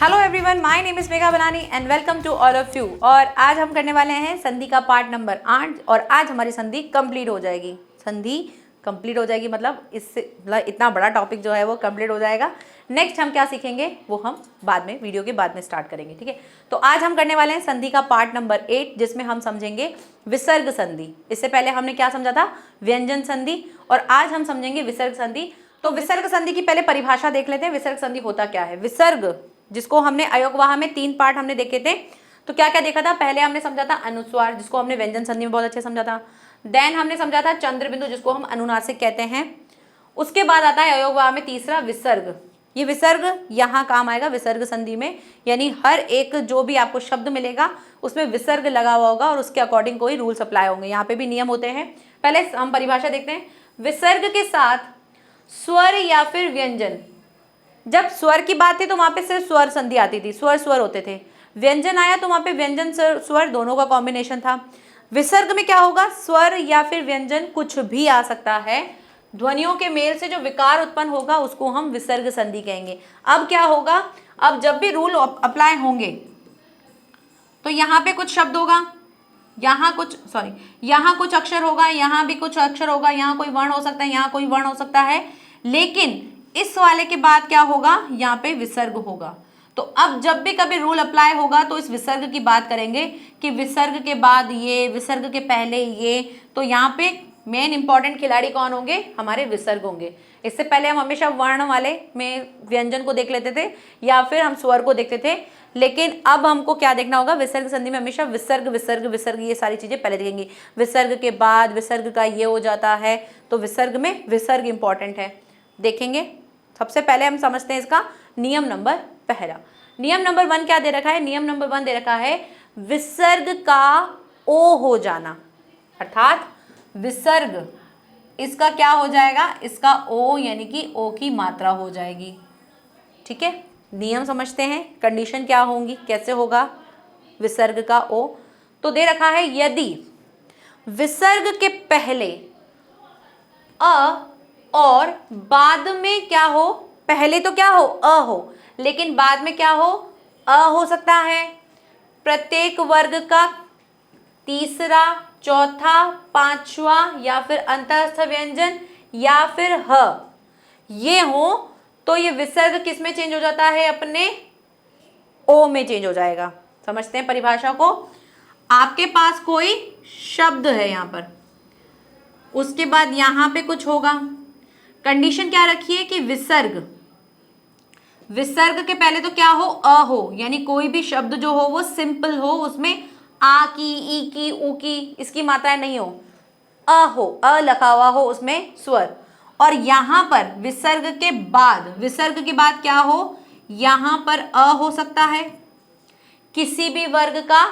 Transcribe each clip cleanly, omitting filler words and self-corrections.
Hello everyone, my name is Megha Banani and welcome to all of you. और आज हम करने वाले हैं संधि का पार्ट नंबर 8 और आज हमारी संधि कंप्लीट हो जाएगी। संधि कंप्लीट हो जाएगी मतलब इससे इतना बड़ा टॉपिक जो है वो कंप्लीट हो जाएगा। नेक्स्ट हम क्या सीखेंगे वो हम बाद में वीडियो के बाद में स्टार्ट करेंगे, ठीक है। तो आज हम करने वाले हैं संधि का पार्ट नंबर 8 जिसमें हम समझेंगे विसर्ग संधि। इससे पहले हमने क्या समझा था, व्यंजन संधि, और आज हम समझेंगे विसर्ग संधि। तो विसर्ग संधि की पहले परिभाषा देख लेते हैं। विसर्ग संधि होता क्या है। विसर्ग जिसको हमने अयोगवाह में 3 पार्ट हमने देखे थे, तो क्या क्या देखा था। पहले हमने समझा था अनुस्वार जिसको हमने व्यंजन संधि में बहुत अच्छे समझा था। देन हमने समझा था चंद्र बिंदु जिसको हम अनुनासिक कहते हैं। उसके बाद आता है अयोगवाह में तीसरा विसर्ग। ये विसर्ग यहाँ काम आएगा विसर्ग संधि में, यानी हर एक जो भी आपको शब्द मिलेगा उसमें विसर्ग लगा हुआ होगा और उसके अकॉर्डिंग कोई रूल्स अप्लाई होंगे। यहाँ पे भी नियम होते हैं। पहले हम परिभाषा देखते हैं। विसर्ग के साथ स्वर या फिर व्यंजन। जब स्वर की बात थी तो वहां पे सिर्फ स्वर संधि आती थी, स्वर स्वर होते थे। व्यंजन आया तो वहां पे व्यंजन स्वर दोनों का कॉम्बिनेशन था। विसर्ग में क्या होगा, स्वर या फिर व्यंजन कुछ भी आ सकता है। ध्वनियों के मेल से जो विकार उत्पन्न होगा उसको हम विसर्ग संधि कहेंगे। अब क्या होगा, अब जब भी रूल अप्लाई होंगे तो यहाँ पे कुछ शब्द होगा, यहाँ कुछ अक्षर होगा, यहाँ भी कुछ अक्षर होगा, यहाँ कोई वर्ण हो सकता है, यहाँ कोई वर्ण हो सकता है, लेकिन इस वाले के बाद क्या होगा, यहाँ पे विसर्ग होगा। तो अब जब भी कभी रूल अप्लाई होगा तो इस विसर्ग की बात करेंगे कि विसर्ग के बाद ये, विसर्ग के पहले ये। तो यहाँ पे मेन इंपॉर्टेंट खिलाड़ी कौन होंगे, हमारे विसर्ग होंगे। इससे पहले हम हमेशा वर्ण वाले में व्यंजन को देख लेते थे या फिर हम स्वर को देखते थे, लेकिन अब हमको क्या देखना होगा, विसर्ग संधि में हमेशा विसर्ग विसर्ग विसर्ग ये सारी चीजें पहले देखेंगे। विसर्ग के बाद विसर्ग का ये हो जाता है, तो विसर्ग में विसर्ग इंपॉर्टेंट है, देखेंगे। सबसे पहले हम समझते हैं इसका नियम नंबर पहला। नियम नंबर 1 क्या दे रखा है, नियम नंबर 1 दे रखा है विसर्ग का ओ हो जाना, अर्थात विसर्ग इसका क्या हो जाएगा, इसका ओ यानी कि ओ की मात्रा हो जाएगी, ठीक है। नियम समझते हैं, कंडीशन क्या होंगी, कैसे होगा विसर्ग का ओ। तो दे रखा है यदि विसर्ग के पहले अ और बाद में क्या हो, पहले तो क्या हो, अ हो, लेकिन बाद में क्या हो, अ हो सकता है। प्रत्येक वर्ग का तीसरा, चौथा, पांचवा या फिर अंतःस्थ व्यंजन या फिर ह ये हो, तो ये विसर्ग किस में चेंज हो जाता है, अपने ओ में चेंज हो जाएगा। समझते हैं परिभाषा को। आपके पास कोई शब्द है यहाँ पर, उसके बाद यहाँ पे कुछ होगा। कंडीशन क्या रखी है कि विसर्ग के पहले तो क्या हो, अ हो, यानी कोई भी शब्द जो हो वो सिंपल हो, उसमें आ की, ई की, उ की इसकी मात्राएं नहीं हो, अ हो, अ लिखा हुआ हो उसमें स्वर। और यहाँ पर विसर्ग के बाद क्या हो, यहाँ पर अ हो सकता है, किसी भी वर्ग का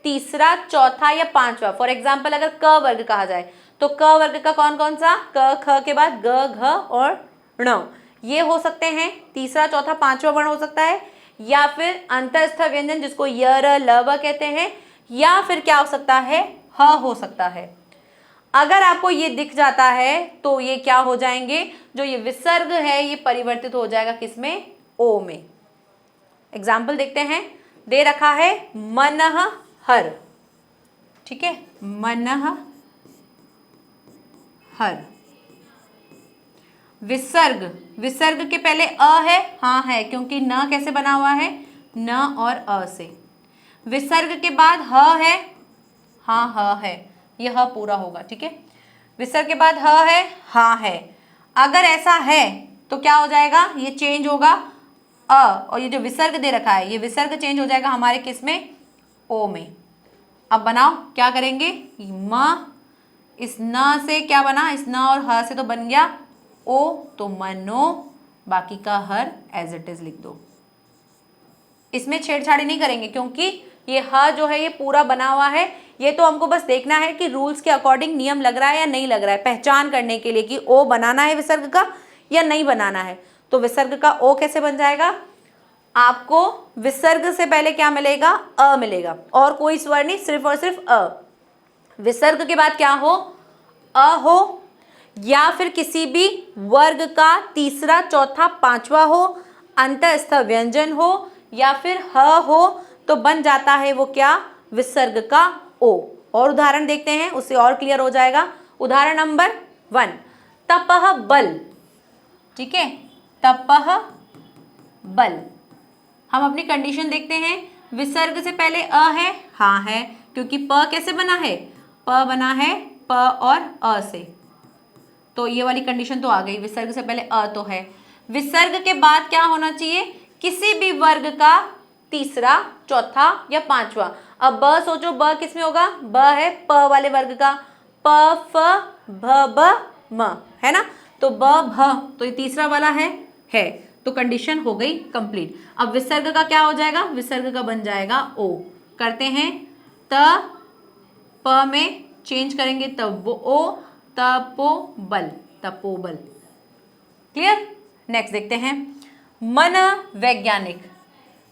तीसरा, चौथा या पांचवा। फॉर एग्जाम्पल अगर क वर्ग कहा जाए तो क वर्ग का कौन कौन सा, क ख के बाद ग घ और ण ये हो सकते हैं, तीसरा, चौथा, पांचवा वर्ण हो सकता है, या फिर अंतःस्थ व्यंजन जिसको य र ल व कहते हैं, या फिर क्या हो सकता है, ह हो सकता है। अगर आपको ये दिख जाता है तो ये क्या हो जाएंगे, जो ये विसर्ग है ये परिवर्तित हो जाएगा किसमें, ओ में। एग्जाम्पल देखते हैं। दे रखा है मनः हर, ठीक है, मनः हर। विसर्ग के पहले अ है, हाँ है, क्योंकि न कैसे बना हुआ है, न और अ से। विसर्ग के बाद ह है, हाँ ह है, ये ह पूरा होगा, ठीक है। विसर्ग के बाद ह है, हाँ है। अगर ऐसा है तो क्या हो जाएगा, ये चेंज होगा अ, और ये जो विसर्ग दे रखा है ये विसर्ग चेंज हो जाएगा हमारे किस में, ओ में। अब बनाओ क्या करेंगे, म इस न से क्या बना, इस न और ह से तो बन गया ओ, तो मनो, बाकी का हर एज इट इज लिख दो। इसमें छेड़छाड़ी नहीं करेंगे क्योंकि ये ह जो है ये पूरा बना हुआ है। ये तो हमको बस देखना है कि रूल्स के अकॉर्डिंग नियम लग रहा है या नहीं लग रहा है, पहचान करने के लिए कि ओ बनाना है विसर्ग का या नहीं बनाना है। तो विसर्ग का ओ कैसे बन जाएगा, आपको विसर्ग से पहले क्या मिलेगा, अ मिलेगा, और कोई स्वर नहीं, सिर्फ और सिर्फ अ। विसर्ग के बाद क्या हो, अ हो, या फिर किसी भी वर्ग का तीसरा, चौथा, पांचवा हो, अंतःस्थ व्यंजन हो, या फिर ह हो तो बन जाता है वो क्या, विसर्ग का ओ। और उदाहरण देखते हैं, उससे और क्लियर हो जाएगा। उदाहरण नंबर 1, तपह बल। ठीक है, तपह बल। हम अपनी कंडीशन देखते हैं, विसर्ग से पहले अ है, हाँ है, क्योंकि प कैसे बना है, प बना है प और अ से, तो ये वाली कंडीशन तो आ गई। विसर्ग से पहले अ तो है। विसर्ग के बाद क्या होना चाहिए, किसी भी वर्ग का तीसरा, चौथा या पांचवा। अब ब सोचो, ब किस में होगा, ब है प वाले वर्ग का, प फ भ ब म, है ना, तो ब भ, तो ये तीसरा वाला है, तो कंडीशन हो गई कंप्लीट। अब विसर्ग का क्या हो जाएगा, विसर्ग का बन जाएगा ओ। करते हैं, त प में चेंज करेंगे तब वो ओ, तपोबल, तपोबल। क्लियर। नेक्स्ट देखते हैं, मन वैज्ञानिक।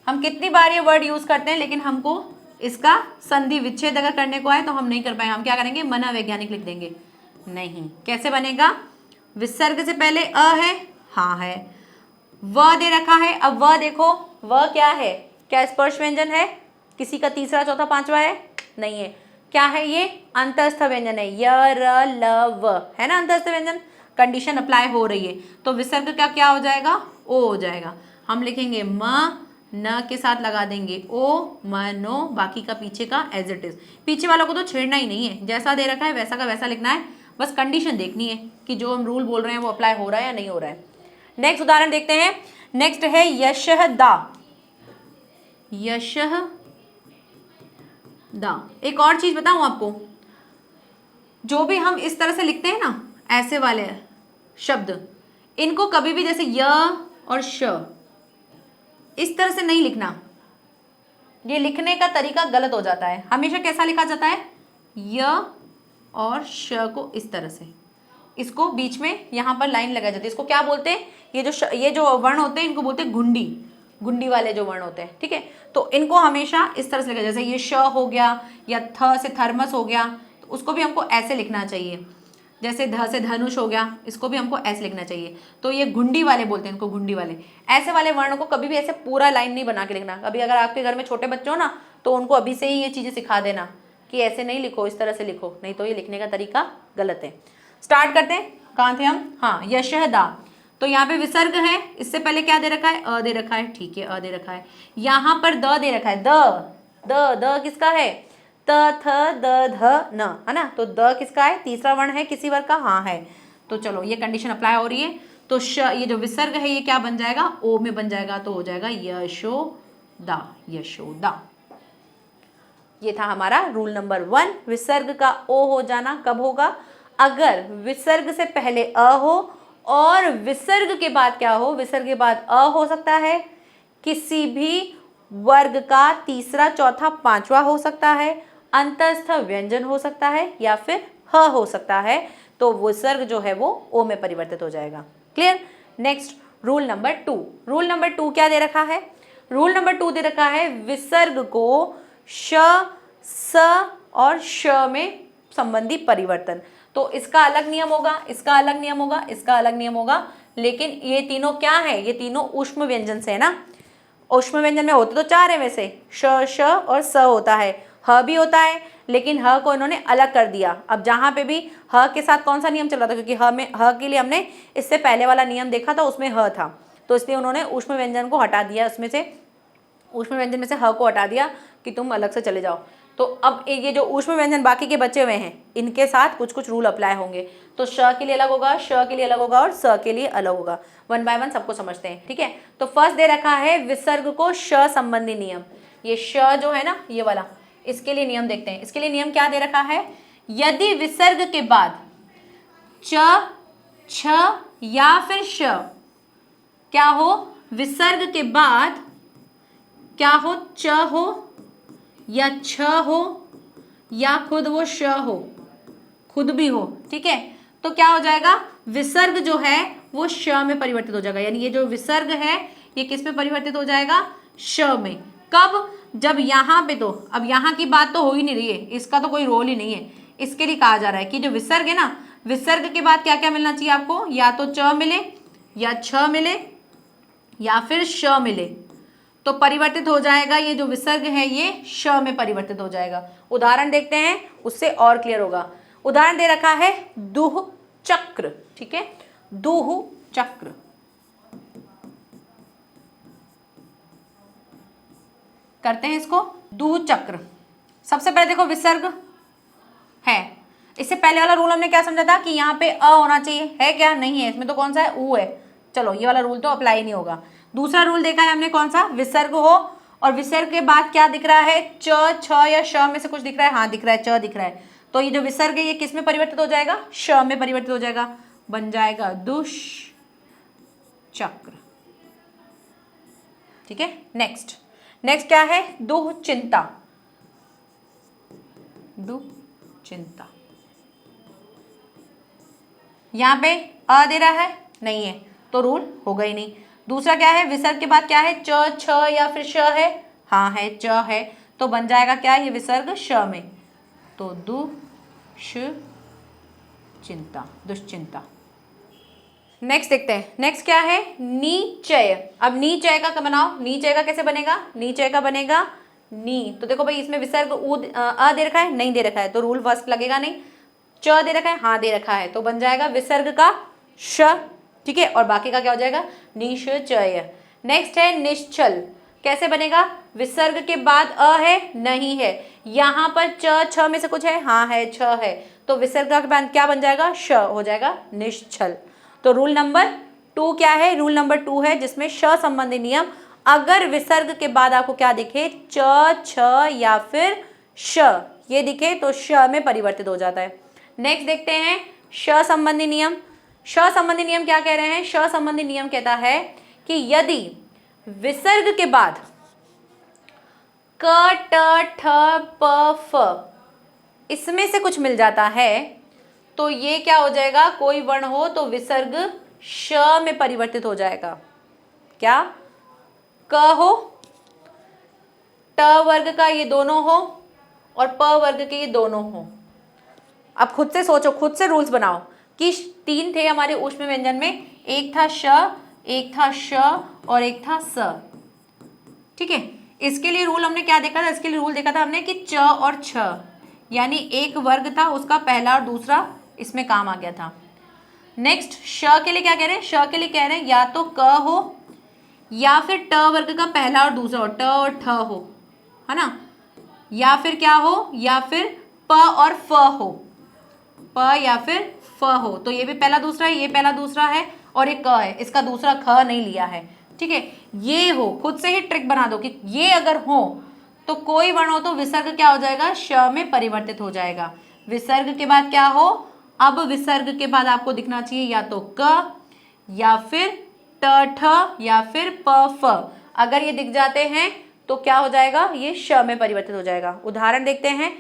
हम कितनी बार ये वर्ड यूज करते हैं, लेकिन हमको इसका संधि विच्छेद अगर करने को आए तो हम नहीं कर पाए। हम क्या करेंगे, मन वैज्ञानिक लिख देंगे। नहीं, कैसे बनेगा, विसर्ग से पहले अ है, हाँ है, व दे रखा है। अब व देखो, व क्या है, क्या स्पर्श व्यंजन है, किसी का तीसरा चौथा पांचवा है, नहीं है। क्या है ये, अंतस्थ व्यंजन है, य र ल व, है ना अंतस्थ व्यंजन। कंडीशन अप्लाई हो रही है, तो विसर्ग का क्या हो जाएगा, ओ हो जाएगा। हम लिखेंगे म, न के साथ लगा देंगे ओ, मनो, बाकी का पीछे का एज इट इज। पीछे वालों को तो छेड़ना ही नहीं है, जैसा दे रखा है वैसा का वैसा लिखना है, बस कंडीशन देखनी है कि जो हम रूल बोल रहे हैं वो अप्लाई हो रहा है या नहीं हो रहा है। नेक्स्ट उदाहरण देखते हैं। नेक्स्ट है यशः दा। यशः दा। एक और चीज बताऊं आपको, जो भी हम इस तरह से लिखते हैं ना, ऐसे वाले शब्द, इनको कभी भी जैसे य और श इस तरह से नहीं लिखना। ये लिखने का तरीका गलत हो जाता है। हमेशा कैसा लिखा जाता है, य और श को इस तरह से, इसको बीच में यहाँ पर लाइन लगाई जाती है। इसको क्या बोलते हैं, ये जो वर्ण होते हैं इनको बोलते हैं घुंडी, घुंडी वाले जो वर्ण होते हैं। ठीक है, तो इनको हमेशा इस तरह से लिखा, जैसे ये श हो गया या थ से थर्मस हो गया, तो उसको भी हमको ऐसे लिखना चाहिए। जैसे ध से धनुष हो गया, इसको भी हमको ऐसे लिखना चाहिए। तो ये घुंडी वाले बोलते हैं इनको, घुंडी वाले। ऐसे वाले वर्ण को कभी भी ऐसे पूरा लाइन नहीं बना के लिखना। कभी अगर आपके घर में छोटे बच्चे हो ना, तो उनको अभी से ही ये चीजें सिखा देना कि ऐसे नहीं लिखो, इस तरह से लिखो, नहीं तो ये लिखने का तरीका गलत है। स्टार्ट करते हैं, कहाँ थे हम, हाँ, यशः दा। तो यहाँ पे विसर्ग है, इससे पहले क्या दे रखा है, अ दे रखा है। ठीक है, अ दे रखा है। यहाँ पर द दे रखा है, द किसका है, त थ द ध न, है ना, तो द किसका है, तीसरा वर्ण है किसी वर्ग का, हाँ है। तो चलो ये कंडीशन अप्लाई हो रही है, तो श, ये जो विसर्ग है ये क्या बन जाएगा, ओ में बन जाएगा, तो हो जाएगा यशोदा, यशोदा। ये था हमारा रूल नंबर 1। विसर्ग का ओ हो जाना कब होगा, अगर विसर्ग से पहले अ हो और विसर्ग के बाद क्या हो, विसर्ग के बाद अ हो सकता है, किसी भी वर्ग का तीसरा चौथा पांचवा हो सकता है, अंतस्थ व्यंजन हो सकता है, या फिर ह हो सकता है, तो विसर्ग जो है वो ओ में परिवर्तित हो जाएगा। Clear. Next rule number 2। Rule number 2 क्या दे रखा है, रूल नंबर 2 दे रखा है विसर्ग को श, स और श में संबंधी परिवर्तन। तो इसका अलग नियम होगा, इसका अलग नियम होगा, इसका अलग नियम होगा, लेकिन ये तीनों क्या है, ये तीनों ऊष्म व्यंजन से है ना। ऊष्म व्यंजन में होते तो 4 है वैसे, श, श और स होता है, ह भी होता है, लेकिन ह को इन्होंने अलग कर दिया। अब जहाँ पे भी ह के साथ कौन सा नियम चल रहा था, क्योंकि ह के लिए हमने इससे पहले वाला नियम देखा था, उसमें ह था, तो इसलिए उन्होंने ऊष्म व्यंजन को हटा दिया, उसमें से ऊष्म व्यंजन में से ह को हटा दिया कि तुम अलग से चले जाओ। तो अब ये जो ऊष्म व्यंजन बाकी के बचे हुए हैं, इनके साथ कुछ कुछ रूल अप्लाई होंगे। तो श के लिए अलग होगा, श के लिए अलग होगा और स के लिए अलग होगा। 1 बाय 1 सबको समझते हैं। ठीक है, तो फर्स्ट दे रखा है विसर्ग को श संबंधी नियम। ये श जो है ना, ये वाला, इसके लिए नियम देखते हैं। इसके लिए नियम क्या दे रखा है, यदि विसर्ग के बाद च, छ या फिर श क्या हो, विसर्ग के बाद क्या हो, च हो या छ हो या खुद वो श हो, खुद भी हो। ठीक है, तो क्या हो जाएगा, विसर्ग जो है वो श में परिवर्तित हो जाएगा। यानी ये जो विसर्ग है ये किस में परिवर्तित हो जाएगा, श में। कब, जब यहाँ पे, तो अब यहाँ की बात तो हो ही नहीं रही है, इसका तो कोई रोल ही नहीं है। इसके लिए कहा जा रहा है कि जो विसर्ग है ना, विसर्ग के बाद क्या क्या मिलना चाहिए आपको, या तो च मिले या छ मिले या फिर श मिले। तो परिवर्तित हो जाएगा, ये जो विसर्ग है ये श में परिवर्तित हो जाएगा। उदाहरण देखते हैं, उससे और क्लियर होगा। उदाहरण दे रखा है दुह चक्र, ठीक है, दुह चक्र। करते हैं इसको, दुह चक्र। सबसे पहले देखो विसर्ग है, इससे पहले वाला रूल हमने क्या समझा था कि यहाँ पे अ होना चाहिए, है क्या? नहीं है, इसमें तो कौन सा है? ऊ है। चलो ये वाला रूल तो अप्लाई नहीं होगा। दूसरा रूल देखा है हमने कौन सा? विसर्ग हो और विसर्ग के बाद क्या दिख रहा है? च, छ या श में से कुछ दिख रहा है? हाँ दिख रहा है, च दिख रहा है। तो ये जो विसर्ग है ये किस में परिवर्तित हो जाएगा? श में परिवर्तित हो जाएगा, बन जाएगा दुष्चक्र। ठीक है, नेक्स्ट क्या है? दुश्चिंता। दुश्चिंता, यहाँ पे अ दे रहा है, नहीं है तो रूल होगा ही नहीं। दूसरा क्या है? विसर्ग के बाद क्या है? च, छ या फिर श है? हाँ है, च है, तो बन जाएगा क्या? ये विसर्ग श में, तो दुश्चिंता, दुश्चिंता। नेक्स्ट देखते हैं, नेक्स्ट क्या है? नीचय। अब नीचय का बनाओ, नीचय का कैसे बनेगा? नीचय का बनेगा नी, तो देखो भाई इसमें विसर्ग अ दे रखा है, नहीं दे रखा है, तो रूल फर्स्ट लगेगा नहीं। च दे रखा है, हाँ दे रखा है, तो बन जाएगा विसर्ग का श, ठीक है, और बाकी का क्या हो जाएगा? निश्चय। नेक्स्ट है निश्चल। कैसे बनेगा? विसर्ग के बाद अ है, नहीं है, यहाँ पर च, छ में से कुछ है? हाँ है, छ है, तो विसर्ग के बाद क्या बन जाएगा? श हो जाएगा, निश्चल। तो रूल नंबर 2 क्या है? रूल नंबर 2 है जिसमें श संबंधी नियम, अगर विसर्ग के बाद आपको क्या दिखे? च, छ या फिर श ये दिखे तो श में परिवर्तित हो जाता है। नेक्स्ट देखते हैं श संबंधी नियम। श संबंधी नियम क्या कह रहे हैं? श संबंधी नियम कहता है कि यदि विसर्ग के बाद क, ट, ठ, प, फ इसमें से कुछ मिल जाता है तो ये क्या हो जाएगा? कोई वर्ण हो तो विसर्ग श में परिवर्तित हो जाएगा। क्या? क हो, ट वर्ग का ये दोनों हो और प वर्ग के ये दोनों हो। अब खुद से सोचो, खुद से रूल्स बनाओ कि 3 थे हमारे ऊष्म व्यंजन में, एक था श, एक था श और एक था स, ठीक है। इसके लिए रूल हमने क्या देखा था? इसके लिए रूल देखा था हमने कि च और छ यानी एक वर्ग था, उसका पहला और दूसरा इसमें काम आ गया था। नेक्स्ट श के लिए क्या कह रहे हैं? श के लिए कह रहे हैं या तो क हो या फिर ट वर्ग का पहला और दूसरा हो, ट और ठ हो, है ना, या फिर क्या हो? या फिर प और फ हो, प या फिर फ हो। तो ये भी पहला दूसरा है, ये पहला दूसरा है और ये क है, इसका दूसरा ख नहीं लिया है, ठीक है। ये हो, खुद से ही ट्रिक बना दो कि ये अगर हो तो कोई वर्ण हो तो विसर्ग क्या हो जाएगा? श में परिवर्तित हो जाएगा। विसर्ग के बाद क्या हो? अब विसर्ग के बाद आपको दिखना चाहिए या तो क या फिर ट, ठ या फिर प, फ। अगर ये दिख जाते हैं तो क्या हो जाएगा? ये श में परिवर्तित हो जाएगा। उदाहरण देखते हैं,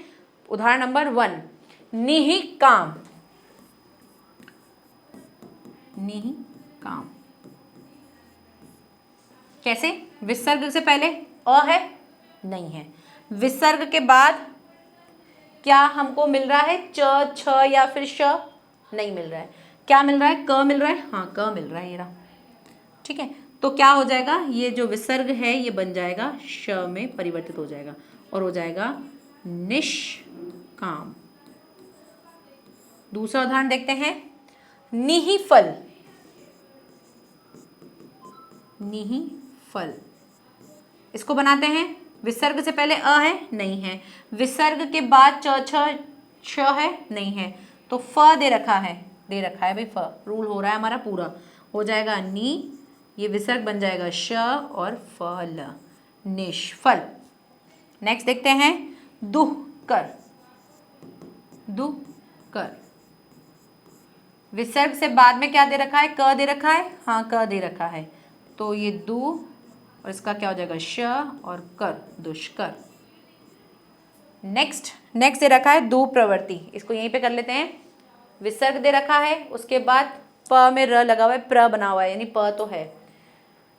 उदाहरण नंबर 1, निहिकाम। निहिकाम कैसे? विसर्ग से पहले अ है, नहीं है, विसर्ग के बाद क्या हमको मिल रहा है? च, छ या फिर श? नहीं मिल रहा है, क्या मिल रहा है? क मिल रहा है, हाँ क मिल रहा है, ये रहा, ठीक है। तो क्या हो जाएगा? ये जो विसर्ग है ये बन जाएगा श में परिवर्तित हो जाएगा और हो जाएगा निष्काम। दूसरा उदाहरण देखते हैं, निहिफल। निहिफल इसको बनाते हैं, विसर्ग से पहले अ है, नहीं है, विसर्ग के बाद च, छ, श है, नहीं है, तो फ दे रखा है, भाई फ, रूल हो रहा है हमारा पूरा, हो जाएगा नी, ये विसर्ग बन जाएगा श और फल, निष्फल। नेक्स्ट देखते हैं, दुहकर। दुहकर विसर्ग से बाद में क्या दे रखा है? क दे रखा है, हाँ क दे रखा है, तो ये दु और इसका क्या हो जाएगा? श और कर, दुष्कर। नेक्स्ट दे रखा है दुप्रवृत्ति, इसको यहीं पे कर लेते हैं। विसर्ग दे रखा है, उसके बाद प में र लगा हुआ है, प्र बना हुआ है, यानी प तो है,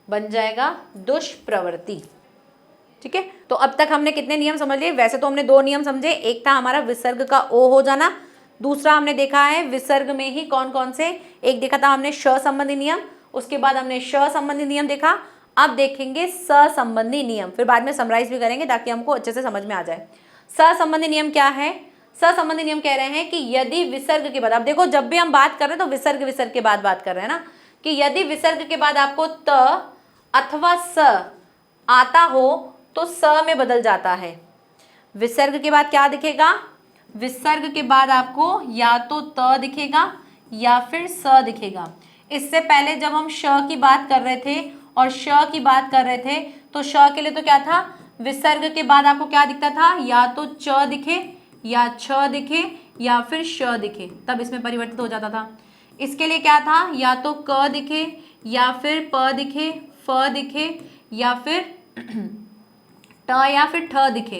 बन जाएगा दुष्प्रवृत्ति, ठीक है। तो अब तक हमने कितने नियम समझ लिए? वैसे तो हमने 2 नियम समझे, एक था हमारा विसर्ग का ओ हो जाना, दूसरा हमने देखा है विसर्ग में ही कौन कौन से, एक देखा था हमने श संबंधी नियम, उसके बाद हमने श संबंधी नियम देखा। अब देखेंगे सहसंबंधी नियम, फिर बाद में समराइज भी करेंगे ताकि हमको अच्छे से समझ में आ जाए। सहसंबंधी नियम क्या है? सहसंबंधी नियम कह रहे हैं कि यदि विसर्ग के बाद, आप देखो जब भी हम बात कर रहे हैं तो विसर्ग के बाद बात कर रहे हैं ना, कि यदि विसर्ग के बाद आपको त अथवा स आता हो तो स में बदल जाता है। विसर्ग के बाद क्या दिखेगा? विसर्ग के बाद आपको या तो त दिखेगा या फिर स दिखेगा। इससे पहले जब हम श की बात कर रहे थे और श की बात कर रहे थे तो श के लिए तो क्या था? विसर्ग के बाद आपको क्या दिखता था? या तो च दिखे या छ दिखे या फिर श दिखे, तब इसमें परिवर्तित हो जाता था। इसके लिए क्या था? या तो क दिखे या फिर प दिखे, फ दिखे या फिर ट या फिर ठ दिखे,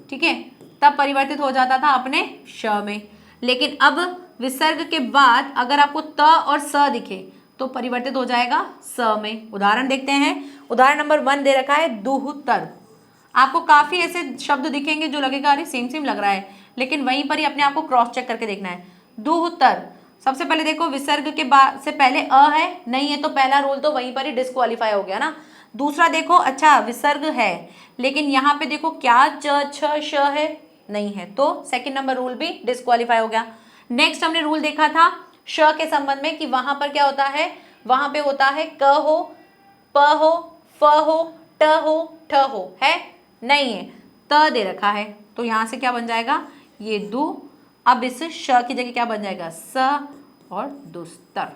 ठीक है, तब परिवर्तित हो जाता था अपने श में। लेकिन अब विसर्ग के बाद अगर आपको त और स दिखे तो परिवर्तित हो जाएगा स में। उदाहरण देखते हैं। उदाहरण नंबर 1 दे रखा है दुहतर। आपको काफी ऐसे शब्द दिखेंगे जो लगेगा अरे सेम सेम लग रहा है, लेकिन वहीं पर ही अपने आप को क्रॉस चेक करके देखना है। दुहतर, सबसे पहले देखो विसर्ग के बाद से पहले अ है, नहीं है तो पहला रूल तो वहीं पर ही डिस्क्वालीफाई हो गया ना। दूसरा देखो, अच्छा विसर्ग है लेकिन यहाँ पे देखो क्या च छ श है, नहीं है, तो सेकंड नंबर रूल भी डिस्क्वालीफाई हो गया। नेक्स्ट हमने रूल देखा था श के संबंध में कि वहां पर क्या होता है? वहां पे होता है क हो, प हो, फ हो, ट हो, ठ हो, है नहीं है, त दे रखा है, तो यहां से क्या बन जाएगा? ये दु। अब इस श की जगह क्या बन जाएगा? स और दुस्तर,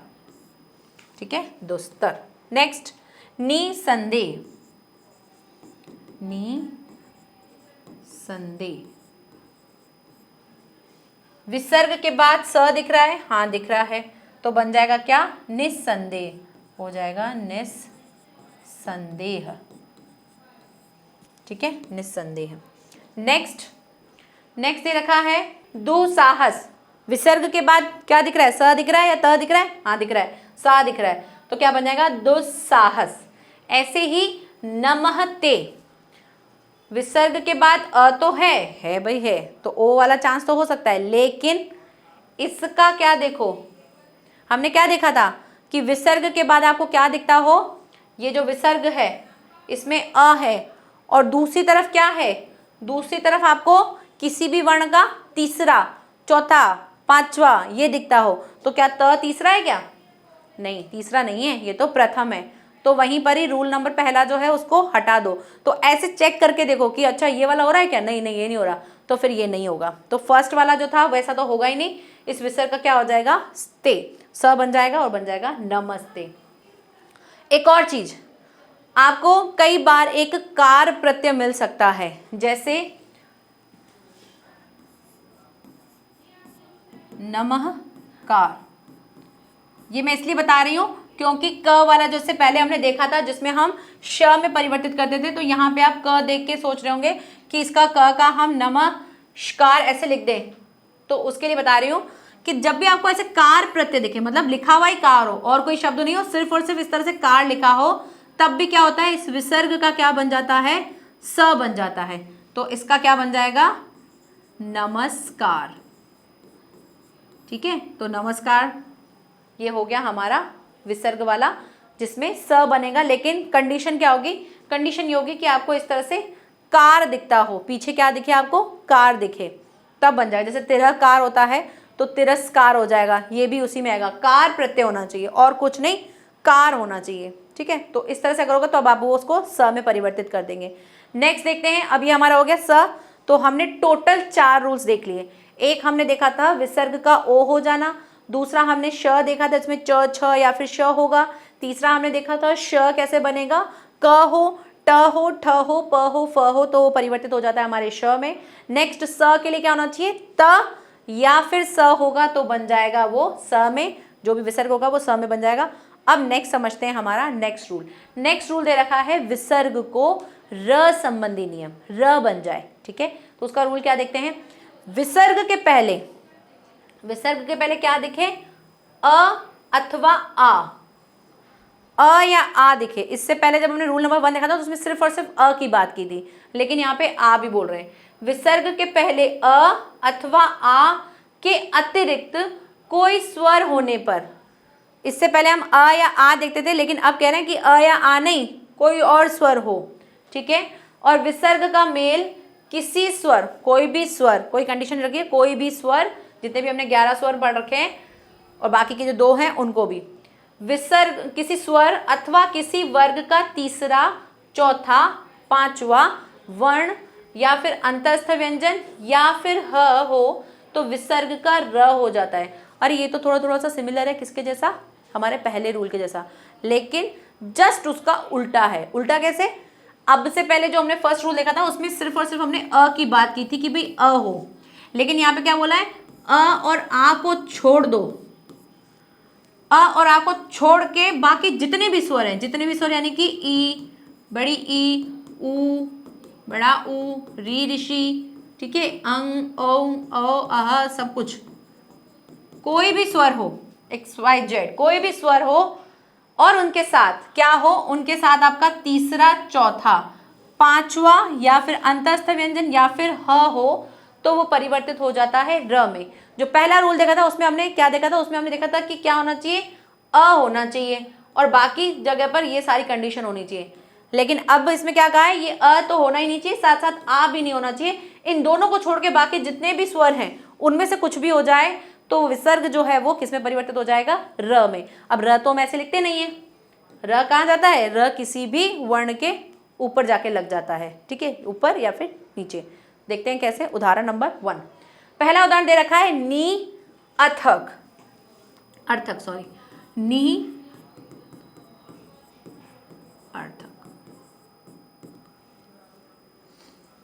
ठीक है, दुस्तर। नेक्स्ट निसंदेह। निसंदेह, विसर्ग के बाद स दिख रहा है, हाँ दिख रहा है, तो बन जाएगा क्या? निसंदेह, हो जाएगा निसंदेह, ठीक है, निसंदेह। नेक्स्ट दे रखा है दुसाहस। विसर्ग के बाद क्या दिख रहा है? स दिख रहा है या त दिख रहा है? हाँ दिख रहा है, सा दिख रहा है, तो क्या बन जाएगा? दुस्साहस। ऐसे ही नमहते, विसर्ग के बाद अ तो है भाई है, तो ओ वाला चांस तो हो सकता है, लेकिन इसका क्या देखो, हमने क्या देखा था कि विसर्ग के बाद आपको क्या दिखता हो? ये जो विसर्ग है इसमें अ है और दूसरी तरफ क्या है? दूसरी तरफ आपको किसी भी वर्ण का तीसरा, चौथा, पांचवा ये दिखता हो, तो क्या त तीसरा है क्या? नहीं, तीसरा नहीं है, ये तो प्रथम है, तो वहीं पर ही रूल नंबर पहला जो है उसको हटा दो। तो ऐसे चेक करके देखो कि अच्छा ये वाला हो रहा है क्या? नहीं नहीं ये नहीं हो रहा, तो फिर ये नहीं होगा। तो फर्स्ट वाला जो था वैसा तो होगा ही नहीं, इस विसर्ग का क्या हो जाएगा? स्ते, स बन जाएगा और बन जाएगा नमस्ते। एक और चीज, आपको कई बार एक कार प्रत्यय मिल सकता है, जैसे नमः कार। ये मैं इसलिए बता रही हूं क्योंकि क वाला जो इससे पहले हमने देखा था जिसमें हम श में परिवर्तित करते थे, तो यहाँ पे आप क देख के सोच रहे होंगे कि इसका क का हम नमस्कार ऐसे लिख दें, तो उसके लिए बता रही हूँ कि जब भी आपको ऐसे कार प्रत्यय दिखे, मतलब लिखा हुआ ही कार हो और कोई शब्द नहीं हो, सिर्फ और सिर्फ इस तरह से कार लिखा हो, तब भी क्या होता है? इस विसर्ग का क्या बन जाता है? स बन जाता है, तो इसका क्या बन जाएगा? नमस्कार, ठीक है, तो नमस्कार ये हो गया हमारा विसर्ग वाला जिसमें स बनेगा, लेकिन कंडीशन क्या होगी? कंडीशन ये होगी कि आपको इस तरह से कार दिखता हो, पीछे क्या दिखे आपको? कार दिखे, तब बन जाएगा। जैसे तिरस्कार होता है तो तिरस्कार हो जाएगा, ये भी उसी में आएगा, कार प्रत्यय होना चाहिए और कुछ नहीं, कार होना चाहिए, ठीक है। तो इस तरह से करोगे तो अब आप वो उसको स में परिवर्तित कर देंगे। नेक्स्ट देखते हैं, अब ये हमारा हो गया स, तो हमने टोटल 4 रूल्स देख लिए। एक हमने देखा था विसर्ग का ओ हो जाना, दूसरा हमने श देखा था इसमें च छ या फिर श होगा, तीसरा हमने देखा था श कैसे बनेगा? क हो, ट हो, ठ हो, प हो, फ हो, तो वो परिवर्तित हो जाता है हमारे श में। नेक्स्ट स के लिए क्या होना चाहिए? त या फिर स होगा तो बन जाएगा वो स में, जो भी विसर्ग होगा वो स में बन जाएगा। अब नेक्स्ट समझते हैं हमारा नेक्स्ट रूल। नेक्स्ट रूल दे रखा है विसर्ग को र संबंधी नियम, र बन जाए, ठीक है। तो उसका रूल क्या देखते हैं? विसर्ग के पहले क्या दिखे? अ अथवा आ, अ या आ दिखे। इससे पहले जब हमने रूल नंबर 1 देखा था तो उसमें सिर्फ और सिर्फ अ की बात की थी, लेकिन यहाँ पे आ भी बोल रहे हैं। विसर्ग के पहले अ अथवा आ के अतिरिक्त कोई स्वर होने पर, इससे पहले हम अ या आ देखते थे, लेकिन अब कह रहे हैं कि अ या आ नहीं, कोई और स्वर हो, ठीक है, और विसर्ग का मेल किसी स्वर, कोई भी स्वर, कोई कंडीशन रखिए, कोई भी स्वर, जितने भी हमने 11 स्वर पढ़ रखे हैं और बाकी के जो 2 हैं उनको भी, विसर्ग किसी स्वर अथवा किसी वर्ग का तीसरा, चौथा, पांचवा वर्ण या फिर अंतस्थ व्यंजन या फिर ह हो तो विसर्ग का र हो जाता है। अरे ये तो थोड़ा सा सिमिलर है किसके जैसा, हमारे पहले रूल के जैसा, लेकिन जस्ट उसका उल्टा है। उल्टा कैसे? अब से पहले जो हमने फर्स्ट रूल देखा था उसमें सिर्फ और सिर्फ हमने अ की बात की थी कि भाई अ हो, लेकिन यहाँ पे क्या बोला है, अ और आ को छोड़ दो, अ और आ को छोड़ के बाकी जितने भी स्वर हैं, जितने भी स्वर यानी कि ई, बड़ी ई, ऊ, बड़ा ऊ, री ऋषि, ठीक है, अंग, औ, अह, सब कुछ, कोई भी स्वर हो, एक्स वाई जेड, कोई भी स्वर हो और उनके साथ क्या हो, उनके साथ आपका तीसरा, चौथा, पांचवा या फिर अंतस्थ व्यंजन या फिर ह हो तो वो परिवर्तित हो जाता है र में। जो पहला रूल देखा था उसमें हमने क्या देखा था, उसमें हमने देखा था कि क्या होना चाहिए, अ होना चाहिए और बाकी जगह पर ये सारी कंडीशन होनी चाहिए। लेकिन अब इसमें क्या कहा है, ये अ तो होना ही नहीं चाहिए, साथ साथ आ भी नहीं होना चाहिए। इन दोनों को छोड़ के बाकी जितने भी स्वर हैं उनमें से कुछ भी हो जाए तो विसर्ग जो है वो किस में परिवर्तित हो जाएगा, र में। अब र तो हम ऐसे लिखते नहीं है, र कहाँ जाता है, र किसी भी वर्ण के ऊपर जाके लग जाता है, ठीक है, ऊपर या फिर नीचे। देखते हैं कैसे। उदाहरण नंबर 1, पहला उदाहरण दे रखा है, नी अथक, अर्थक सॉरी, नी अर्थक।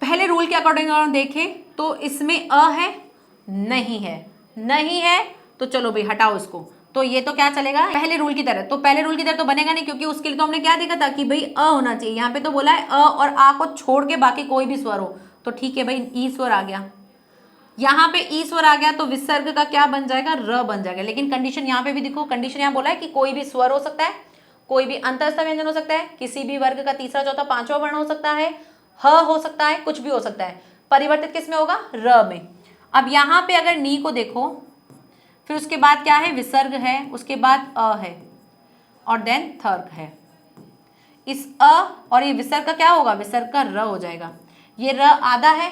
पहले रूल के अकॉर्डिंग अगर देखें तो इसमें अ है, नहीं है, नहीं है तो चलो भाई हटाओ इसको, तो ये तो क्या चलेगा, पहले रूल की तरह। तो पहले रूल की तरह तो बनेगा नहीं, क्योंकि उसके लिए तो हमने क्या देखा था कि भाई अ होना चाहिए। यहाँ पे तो बोला है अ और आ को छोड़ के बाकी कोई भी स्वर हो, तो ठीक है भाई, ई स्वर आ गया, यहाँ पे ई स्वर आ गया तो विसर्ग का क्या बन जाएगा, र बन जाएगा। लेकिन कंडीशन यहाँ पे भी देखो, कंडीशन यहाँ बोला है कि कोई भी स्वर हो सकता है, कोई भी अंतस्थ व्यंजन हो सकता है, किसी भी वर्ग का तीसरा, चौथा, पांचवा वर्ण हो सकता है, ह हो सकता है, कुछ भी हो सकता है। परिवर्तित किस में होगा, र में। अब यहाँ पे अगर नी को देखो, फिर उसके बाद क्या है, विसर्ग है, उसके बाद अ है और देन थर्क है। इस अ और ये विसर्ग का क्या होगा, विसर्ग का र हो जाएगा। ये र आधा है,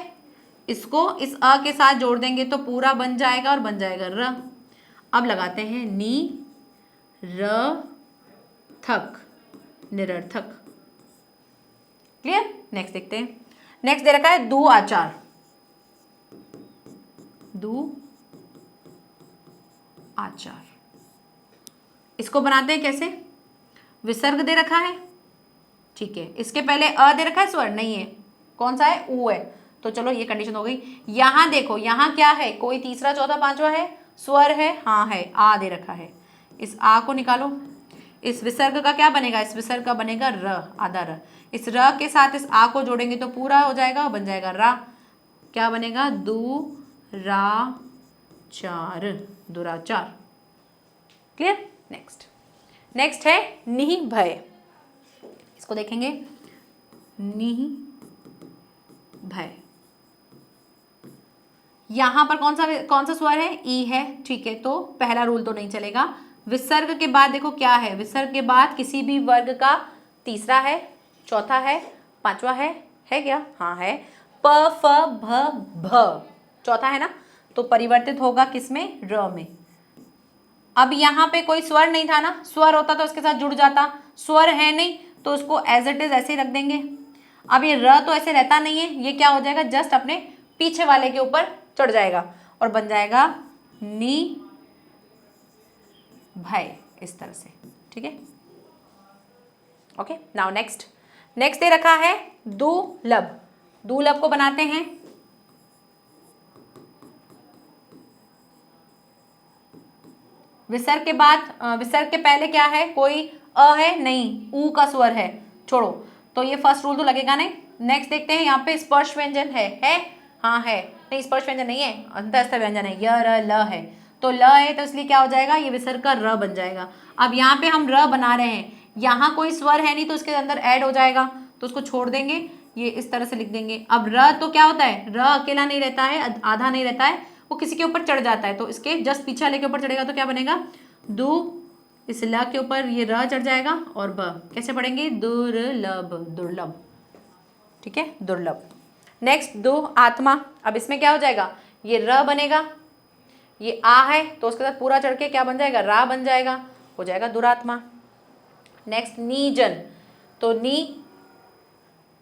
इसको इस अ के साथ जोड़ देंगे तो पूरा बन जाएगा और बन जाएगा र। अब लगाते हैं नी र थक, निरर्थक। क्लियर। नेक्स्ट देखते हैं। नेक्स्ट दे रखा है दू आचार, दू आचार। इसको बनाते हैं कैसे, विसर्ग दे रखा है, ठीक है, इसके पहले अ दे रखा है, स्वर नहीं है, कौन सा है, ऊ है, तो चलो ये कंडीशन हो गई। यहां देखो, यहां क्या है, कोई तीसरा, चौथा, पांचवा है, स्वर है, हाँ है, आ दे रखा है, इस आ को निकालो। इस विसर्ग का क्या बनेगा, इस विसर्ग का बनेगा र, आधा र। इस र के साथ इस आ को जोड़ेंगे तो पूरा हो जाएगा, बन जाएगा रा। क्या बनेगा, दू रा चार, दुराचार। क्लियर। नेक्स्ट, नेक्स्ट है निहि भय। इसको देखेंगे, निहि भय। यहां पर कौन सा स्वर है, ई है, ठीक है, तो पहला रूल तो नहीं चलेगा। विसर्ग के बाद देखो क्या है, विसर्ग के बाद किसी भी वर्ग का तीसरा है, चौथा है, पांचवा है क्या, हाँ है, प फ भ भ, चौथा है ना, तो परिवर्तित होगा किसमें, र में। अब यहाँ पे कोई स्वर नहीं था ना, स्वर होता तो उसके साथ जुड़ जाता, स्वर है नहीं तो उसको एज इट इज ऐसे ही रख देंगे। अब ये र तो ऐसे रहता नहीं है, ये क्या हो जाएगा, जस्ट अपने पीछे वाले के ऊपर चढ़ जाएगा और बन जाएगा नी भय, इस तरह से, ठीक है। ओके, नाउ नेक्स्ट, नेक्स्ट दे रखा है दुर्लभ। दुर्लभ को बनाते हैं, विसर्ग के बाद, विसर्ग के पहले क्या है, कोई अ है नहीं, ऊ का स्वर है, छोड़ो, तो ये फर्स्ट रूल तो लगेगा नहीं। नेक्स्ट देखते हैं, यहाँ पे स्पर्श व्यंजन है, हाँ है, नहीं स्पर्श व्यंजन नहीं है, अंतस्थ व्यंजन है, य र ल है, तो ल है तो इसलिए क्या हो जाएगा, ये विसर्ग का र बन जाएगा। अब यहाँ पे हम र बना रहे हैं, यहाँ कोई स्वर है नहीं तो इसके अंदर ऐड हो जाएगा, तो उसको छोड़ देंगे, ये इस तरह से लिख देंगे। अब र तो क्या होता है, र अकेला नहीं रहता है, आधा नहीं रहता है, वो किसी के ऊपर चढ़ जाता है, तो इसके जस्ट पीछे वाले के ऊपर चढ़ेगा तो क्या बनेगा, दु इस ल के ऊपर ये र चढ़ जाएगा और ब, कैसे पढ़ेंगे? दुर्लभ, दुर्लभ, ठीक है, दुर्लभ। नेक्स्ट दो आत्मा, अब इसमें क्या हो जाएगा? ये र बनेगा, ये आ है तो उसके साथ पूरा चढ़ के क्या बन जाएगा? रा बन जाएगा, हो जाएगा दुरात्मा। नेक्स्ट नीजन, तो नी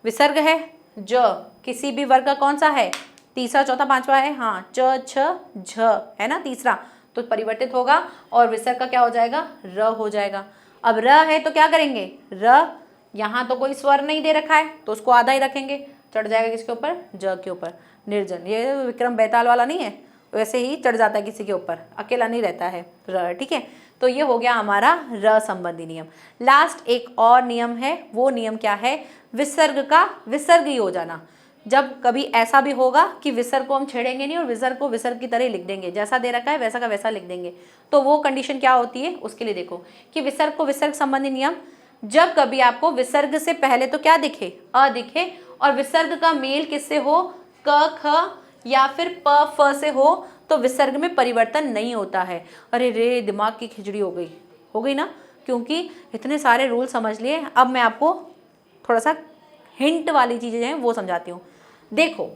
विसर्ग है, ज किसी भी वर्ग का कौन सा है? तीसरा, चौथा, पांचवा है, हाँ, च छ झ है ना तीसरा, तो परिवर्तित होगा और विसर्ग का क्या हो जाएगा? र हो जाएगा। अब र है तो क्या करेंगे? र, यहाँ तो कोई स्वर नहीं दे रखा है तो उसको आधा ही रखेंगे, चढ़ जाएगा किसके ऊपर? ज के ऊपर। निर्जन, ये विक्रम बेताल वाला नहीं है, वैसे ही चढ़ जाता है किसी के ऊपर, अकेला नहीं रहता है र, ठीक है। तो ये हो गया हमारा र संबंधी नियम। लास्ट एक और नियम है, वो नियम क्या है? विसर्ग का विसर्ग ही हो जाना। जब कभी ऐसा भी होगा कि विसर्ग को हम छेड़ेंगे नहीं और विसर्ग को विसर्ग की तरह ही लिख देंगे, जैसा दे रखा है वैसा का वैसा लिख देंगे, तो वो कंडीशन क्या होती है? उसके लिए देखो कि विसर्ग को विसर्ग संबंधी नियम, जब कभी आपको विसर्ग से पहले तो क्या दिखे? अ दिखे, और विसर्ग का मेल किससे हो? क ख या फिर प फ से हो, तो विसर्ग में परिवर्तन नहीं होता है। अरे रे, दिमाग की खिचड़ी हो गई ना, क्योंकि इतने सारे रूल समझ लिए। अब मैं आपको थोड़ा सा हिंट वाली चीजें हैं वो समझाती हूँ। देखो,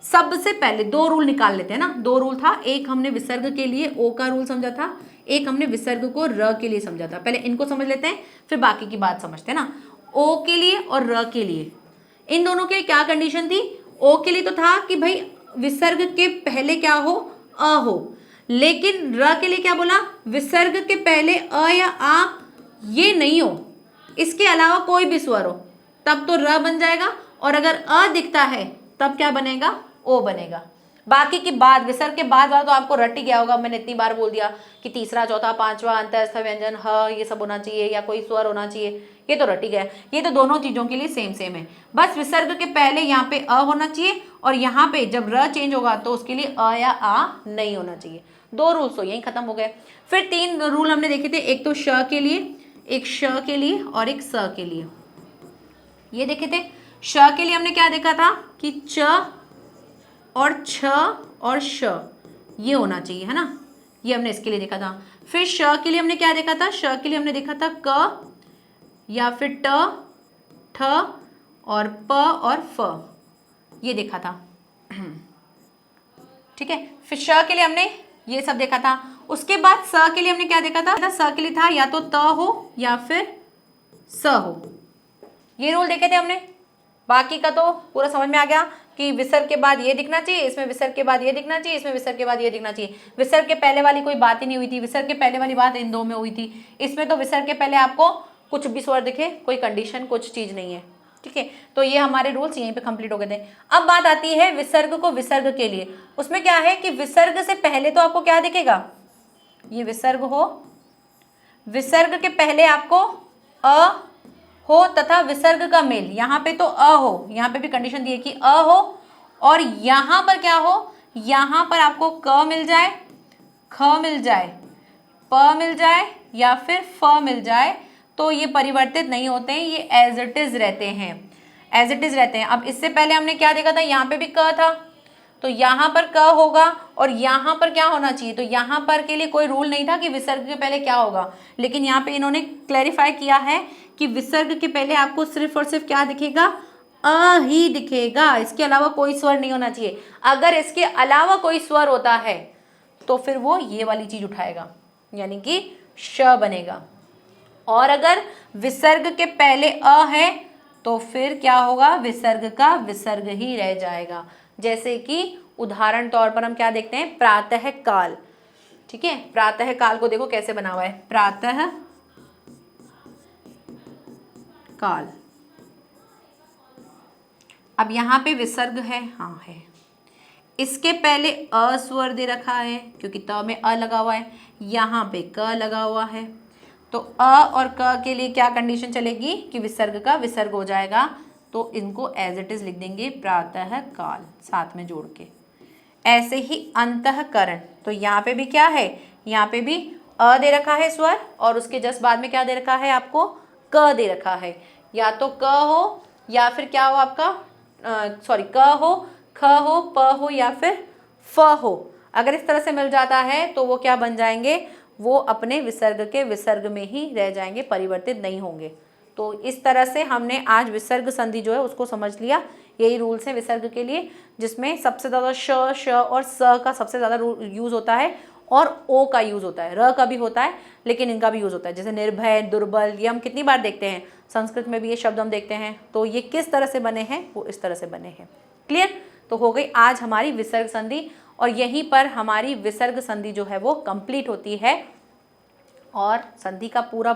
सबसे पहले दो रूल निकाल लेते हैं ना। दो रूल था, एक हमने विसर्ग के लिए ओ का रूल समझा था, एक हमने विसर्ग को र के लिए समझा था। पहले इनको समझ लेते हैं, फिर बाकी की बात समझते हैं ना। ओ के लिए और र के लिए, इन दोनों के क्या कंडीशन थी? ओ के लिए तो था कि भाई विसर्ग के पहले क्या हो? अ हो, लेकिन र के लिए क्या बोला? विसर्ग के पहले अ या आ ये नहीं हो, इसके अलावा कोई भी स्वर हो तब तो र बन जाएगा, और अगर अ दिखता है तब क्या बनेगा? ओ बनेगा। बाकी की बात विसर्ग के बाद वाला तो आपको रट ही गया होगा, मैंने इतनी बार बोल दिया कि तीसरा, चौथा, पांचवा, अंतःस्थ व्यंजन, ह ये सब होना चाहिए या कोई स्वर होना चाहिए, ये तो रट ही गया। ये तो दोनों चीजों के लिए सेम सेम है, बस विसर्ग के पहले यहाँ पे अ होना चाहिए और यहाँ पे जब र चेंज होगा तो उसके लिए अ या आ नहीं होना चाहिए। दो रूल्स तो यही खत्म हो गए। फिर तीन रूल हमने देखे थे, एक तो श के लिए, एक श के लिए और एक स के लिए। ये देखे थे। श के लिए हमने क्या देखा था कि च और छ और श ये होना चाहिए, है ना, ये हमने इसके लिए देखा था। फिर श के लिए हमने क्या देखा था? श के लिए हमने देखा था क या फिर ट, ठ और प और फ, ये देखा था, ठीक है। फिर श के लिए हमने ये सब देखा था। उसके बाद स के लिए हमने क्या देखा था? स के लिए था या तो त हो या फिर स हो, ये रूल देखे थे हमने। बाकी का तो पूरा समझ में आ गया कि विसर्ग के बाद ये दिखना चाहिए, इसमें विसर्ग के बाद ये दिखना चाहिए, इसमें विसर्ग के बाद ये दिखना चाहिए। विसर्ग के पहले वाली कोई बात ही नहीं हुई थी, विसर्ग के पहले वाली बात इन दो में हुई थी। इसमें तो विसर्ग के पहले आपको कुछ भी स्वर दिखे, कोई कंडीशन कुछ चीज नहीं है, ठीक है। तो ये हमारे रूल्स यहीं पे कंप्लीट हो गए थे। अब बात आती है विसर्ग को विसर्ग के लिए। उसमें क्या है कि विसर्ग से पहले तो आपको क्या दिखेगा? ये विसर्ग हो, विसर्ग के पहले आपको अ हो तथा विसर्ग का मेल, यहाँ पे तो अ हो, यहाँ पे भी कंडीशन दी है कि अ हो, और यहाँ पर क्या हो? यहाँ पर आपको क मिल जाए, ख मिल जाए, प मिल जाए या फिर फ मिल जाए, तो ये परिवर्तित नहीं होते हैं, ये एज इट इज रहते हैं, एज इट इज रहते हैं। अब इससे पहले हमने क्या देखा था? यहाँ पे भी क था, तो यहाँ पर क होगा और यहाँ पर क्या होना चाहिए? तो यहाँ पर के लिए कोई रूल नहीं था कि विसर्ग के पहले क्या होगा, लेकिन यहाँ पे इन्होंने क्लैरिफाई किया है कि विसर्ग के पहले आपको सिर्फ और सिर्फ क्या दिखेगा? अ ही दिखेगा, इसके अलावा कोई स्वर नहीं होना चाहिए। अगर इसके अलावा कोई स्वर होता है तो फिर वो ये वाली चीज उठाएगा, यानी कि श बनेगा। और अगर विसर्ग के पहले अ है तो फिर क्या होगा? विसर्ग का विसर्ग ही रह जाएगा। जैसे कि उदाहरण तौर पर हम क्या देखते हैं? प्रातः काल, ठीक है। प्रातः काल को देखो कैसे बना हुआ है, प्रातः काल। अब यहाँ पे विसर्ग है, हाँ है, इसके पहले अ स्वर दे रखा है क्योंकि त में अ लगा हुआ है, यहाँ पे क लगा हुआ है, तो अ और क के लिए क्या कंडीशन चलेगी कि विसर्ग का विसर्ग हो जाएगा, तो इनको एज इट इज लिख देंगे प्रातः काल साथ में जोड़ के। ऐसे ही अंतःकरण, तो यहाँ पे भी क्या है? यहाँ पे भी अ दे रखा है स्वर और उसके जस्ट बाद में क्या दे रखा है? आपको क दे रखा है। या तो क हो या फिर क्या हो आपका, क हो, ख हो, प हो या फिर फ हो। अगर इस तरह से मिल जाता है तो वो क्या बन जाएंगे? वो अपने विसर्ग के विसर्ग में ही रह जाएंगे, परिवर्तित नहीं होंगे। तो इस तरह से हमने आज विसर्ग संधि जो है उसको समझ लिया। यही रूल्स हैं विसर्ग के लिए, जिसमें सबसे ज़्यादा श और स का सबसे ज़्यादा यूज़ होता है और ओ का यूज़ होता है, र का भी होता है लेकिन इनका भी यूज़ होता है। जैसे निर्भय, दुर्बल, ये हम कितनी बार देखते हैं, संस्कृत में भी ये शब्द हम देखते हैं। तो ये किस तरह से बने हैं, वो इस तरह से बने हैं। क्लियर? तो हो गई आज हमारी विसर्ग संधि, और यहीं पर हमारी विसर्ग संधि जो है वो कंप्लीट होती है और संधि का पूरा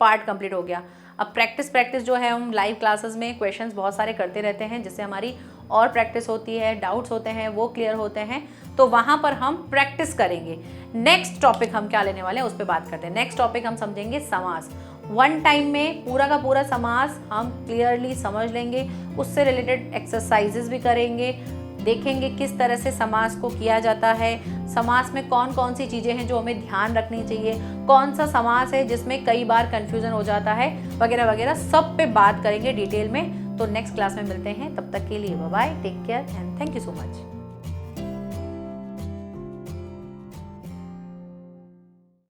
पार्ट कंप्लीट हो गया। अब प्रैक्टिस जो है, हम लाइव क्लासेस में क्वेश्चंस बहुत सारे करते रहते हैं, जिससे हमारी और प्रैक्टिस होती है, डाउट्स होते हैं वो क्लियर होते हैं। तो वहाँ पर हम प्रैक्टिस करेंगे। नेक्स्ट टॉपिक हम क्या लेने वाले हैं उस पर बात करते हैं। नेक्स्ट टॉपिक हम समझेंगे समास। वन टाइम में पूरा का पूरा समास हम क्लियरली समझ लेंगे, उससे रिलेटेड एक्सरसाइजेस भी करेंगे, देखेंगे किस तरह से समास को किया जाता है, समास में कौन कौन सी चीज़ें हैं जो हमें ध्यान रखनी चाहिए, कौन सा समास है जिसमें कई बार कन्फ्यूज़न हो जाता है, वगैरह वगैरह सब पे बात करेंगे डिटेल में। तो नेक्स्ट क्लास में मिलते हैं, तब तक के लिए bye bye, take care and thank you so much.